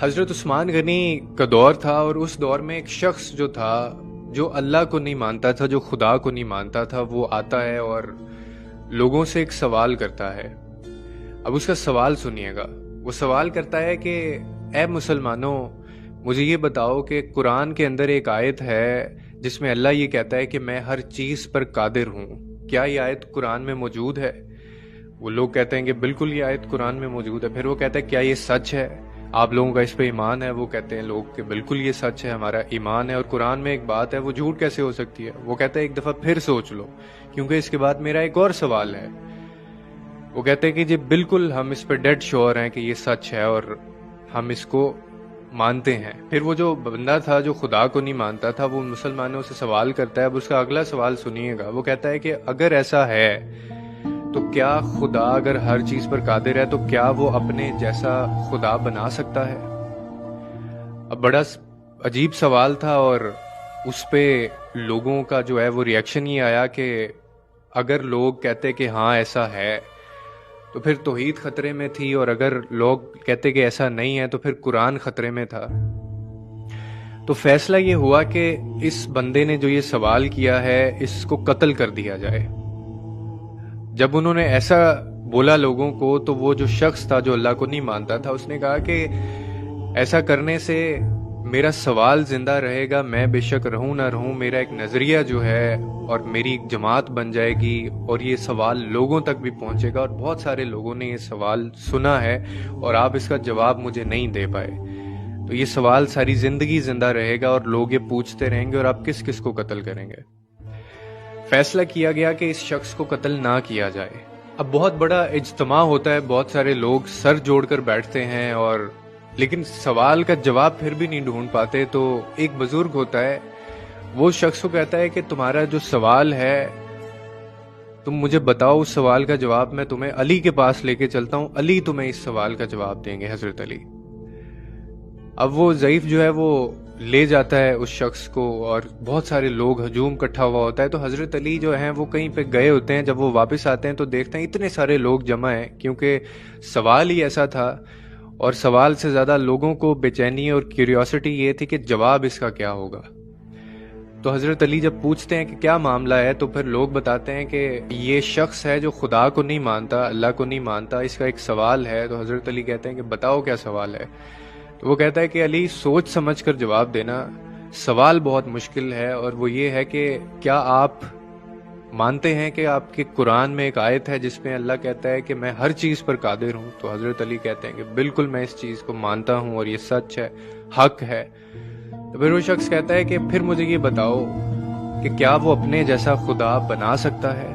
حضرت عثمان غنی کا دور تھا اور اس دور میں ایک شخص جو تھا جو اللہ کو نہیں مانتا تھا، جو خدا کو نہیں مانتا تھا، وہ آتا ہے اور لوگوں سے ایک سوال کرتا ہے۔ اب اس کا سوال سنیے گا۔ وہ سوال کرتا ہے کہ اے مسلمانوں، مجھے یہ بتاؤ کہ قرآن کے اندر ایک آیت ہے جس میں اللہ یہ کہتا ہے کہ میں ہر چیز پر قادر ہوں، کیا یہ آیت قرآن میں موجود ہے؟ وہ لوگ کہتے ہیں کہ بالکل یہ آیت قرآن میں موجود ہے۔ پھر وہ کہتا ہے کیا یہ سچ ہے؟ آپ لوگوں کا اس پہ ایمان ہے؟ وہ کہتے ہیں لوگ کہ بالکل یہ سچ ہے، ہمارا ایمان ہے، اور قرآن میں ایک بات ہے، وہ جھوٹ کیسے ہو سکتی ہے؟ وہ کہتا ہے ایک دفعہ پھر سوچ لو، کیونکہ اس کے بعد میرا ایک اور سوال ہے۔ وہ کہتے ہیں کہ جی بالکل ہم اس پہ ڈیڈ شیور ہیں کہ یہ سچ ہے اور ہم اس کو مانتے ہیں۔ پھر وہ جو بندہ تھا جو خدا کو نہیں مانتا تھا، وہ مسلمانوں سے سوال کرتا ہے۔ اب اس کا اگلا سوال سنیے گا۔ وہ کہتا ہے کہ اگر ایسا ہے تو کیا خدا اگر ہر چیز پر قادر ہے تو کیا وہ اپنے جیسا خدا بنا سکتا ہے؟ اب بڑا عجیب سوال تھا، اور اس پہ لوگوں کا جو ہے وہ ریاکشن یہ آیا کہ اگر لوگ کہتے کہ ہاں ایسا ہے تو پھر توحید خطرے میں تھی، اور اگر لوگ کہتے کہ ایسا نہیں ہے تو پھر قرآن خطرے میں تھا۔ تو فیصلہ یہ ہوا کہ اس بندے نے جو یہ سوال کیا ہے اس کو قتل کر دیا جائے۔ جب انہوں نے ایسا بولا لوگوں کو، تو وہ جو شخص تھا جو اللہ کو نہیں مانتا تھا، اس نے کہا کہ ایسا کرنے سے میرا سوال زندہ رہے گا، میں بے شک رہوں نہ رہوں، میرا ایک نظریہ جو ہے اور میری ایک جماعت بن جائے گی، اور یہ سوال لوگوں تک بھی پہنچے گا، اور بہت سارے لوگوں نے یہ سوال سنا ہے اور آپ اس کا جواب مجھے نہیں دے پائے، تو یہ سوال ساری زندگی زندہ رہے گا اور لوگ یہ پوچھتے رہیں گے اور آپ کس کس کو قتل کریں گے۔ فیصلہ کیا گیا کہ اس شخص کو قتل نہ کیا جائے۔ اب بہت بڑا اجتماع ہوتا ہے، بہت سارے لوگ سر جوڑ کر بیٹھتے ہیں، اور لیکن سوال کا جواب پھر بھی نہیں ڈھونڈ پاتے۔ تو ایک بزرگ ہوتا ہے، وہ شخص کو کہتا ہے کہ تمہارا جو سوال ہے تم مجھے بتاؤ، اس سوال کا جواب میں تمہیں علی کے پاس لے کے چلتا ہوں، علی تمہیں اس سوال کا جواب دیں گے، حضرت علی۔ اب وہ ضعیف جو ہے وہ لے جاتا ہے اس شخص کو، اور بہت سارے لوگ ہجوم اکٹھا ہوا ہوتا ہے۔ تو حضرت علی جو ہیں وہ کہیں پہ گئے ہوتے ہیں، جب وہ واپس آتے ہیں تو دیکھتے ہیں اتنے سارے لوگ جمع ہیں، کیونکہ سوال ہی ایسا تھا، اور سوال سے زیادہ لوگوں کو بے چینی اور کیوریوسٹی یہ تھی کہ جواب اس کا کیا ہوگا۔ تو حضرت علی جب پوچھتے ہیں کہ کیا معاملہ ہے، تو پھر لوگ بتاتے ہیں کہ یہ شخص ہے جو خدا کو نہیں مانتا، اللہ کو نہیں مانتا، اس کا ایک سوال ہے۔ تو حضرت علی کہتے ہیں کہ بتاؤ کیا سوال ہے؟ تو وہ کہتا ہے کہ علی سوچ سمجھ کر جواب دینا، سوال بہت مشکل ہے، اور وہ یہ ہے کہ کیا آپ مانتے ہیں کہ آپ کے قرآن میں ایک آیت ہے جس میں اللہ کہتا ہے کہ میں ہر چیز پر قادر ہوں؟ تو حضرت علی کہتے ہیں کہ بالکل میں اس چیز کو مانتا ہوں اور یہ سچ ہے، حق ہے۔ تو پھر وہ شخص کہتا ہے کہ پھر مجھے یہ بتاؤ کہ کیا وہ اپنے جیسا خدا بنا سکتا ہے؟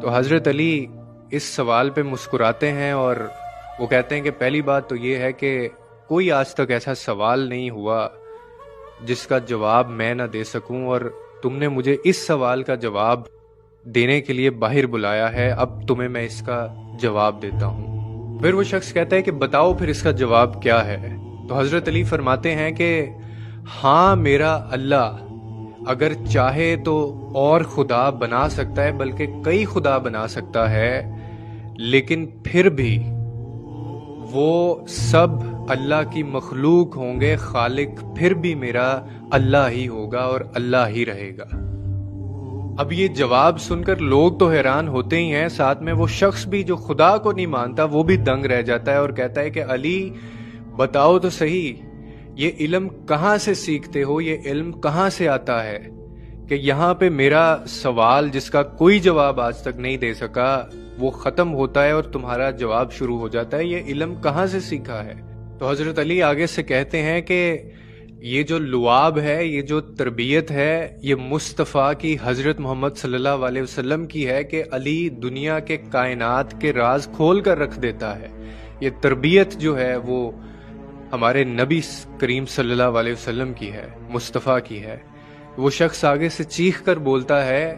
تو حضرت علی اس سوال پہ مسکراتے ہیں، اور وہ کہتے ہیں کہ پہلی بات تو یہ ہے کہ کوئی آج تک ایسا سوال نہیں ہوا جس کا جواب میں نہ دے سکوں، اور تم نے مجھے اس سوال کا جواب دینے کے لیے باہر بلایا ہے، اب تمہیں میں اس کا جواب دیتا ہوں۔ پھر وہ شخص کہتا ہے کہ بتاؤ پھر اس کا جواب کیا ہے؟ تو حضرت علی فرماتے ہیں کہ ہاں، میرا اللہ اگر چاہے تو اور خدا بنا سکتا ہے، بلکہ کئی خدا بنا سکتا ہے، لیکن پھر بھی وہ سب اللہ کی مخلوق ہوں گے، خالق پھر بھی میرا اللہ ہی ہوگا اور اللہ ہی رہے گا۔ اب یہ جواب سن کر لوگ تو حیران ہوتے ہی ہیں، ساتھ میں وہ شخص بھی جو خدا کو نہیں مانتا وہ بھی دنگ رہ جاتا ہے، اور کہتا ہے کہ علی بتاؤ تو صحیح، یہ علم کہاں سے سیکھتے ہو، یہ علم کہاں سے آتا ہے کہ یہاں پہ میرا سوال جس کا کوئی جواب آج تک نہیں دے سکا وہ ختم ہوتا ہے اور تمہارا جواب شروع ہو جاتا ہے، یہ علم کہاں سے سیکھا ہے؟ تو حضرت علی آگے سے کہتے ہیں کہ یہ جو لعاب ہے، یہ جو تربیت ہے، یہ مصطفیٰ کی، حضرت محمد صلی اللہ علیہ وسلم کی ہے کہ علی دنیا کے کائنات کے راز کھول کر رکھ دیتا ہے۔ یہ تربیت جو ہے وہ ہمارے نبی کریم صلی اللہ علیہ وسلم کی ہے، مصطفیٰ کی ہے۔ وہ شخص آگے سے چیخ کر بولتا ہے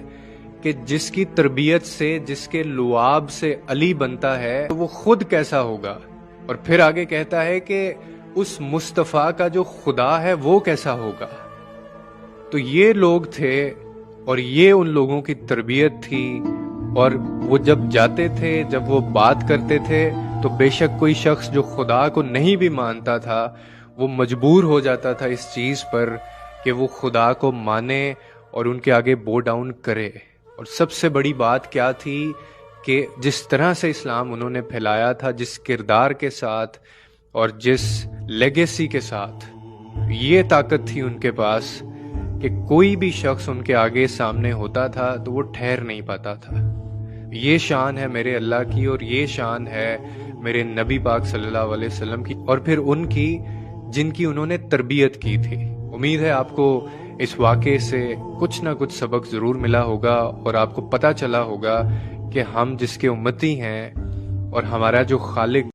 کہ جس کی تربیت سے، جس کے لعاب سے علی بنتا ہے، وہ خود کیسا ہوگا؟ اور پھر آگے کہتا ہے کہ اس مصطفیٰ کا جو خدا ہے وہ کیسا ہوگا؟ تو یہ لوگ تھے، اور یہ ان لوگوں کی تربیت تھی، اور وہ جب جاتے تھے، جب وہ بات کرتے تھے تو بے شک کوئی شخص جو خدا کو نہیں بھی مانتا تھا وہ مجبور ہو جاتا تھا اس چیز پر کہ وہ خدا کو مانے اور ان کے آگے بو ڈاؤن کرے۔ اور سب سے بڑی بات کیا تھی کہ جس طرح سے اسلام انہوں نے پھیلایا تھا، جس کردار کے ساتھ اور جس لیگیسی کے ساتھ، یہ طاقت تھی ان کے پاس کہ کوئی بھی شخص ان کے آگے سامنے ہوتا تھا تو وہ ٹھہر نہیں پاتا تھا۔ یہ شان ہے میرے اللہ کی، اور یہ شان ہے میرے نبی پاک صلی اللہ علیہ وسلم کی، اور پھر ان کی جن کی انہوں نے تربیت کی تھی۔ امید ہے آپ کو اس واقعے سے کچھ نہ کچھ سبق ضرور ملا ہوگا، اور آپ کو پتہ چلا ہوگا کہ ہم جس کے امتی ہیں اور ہمارا جو خالق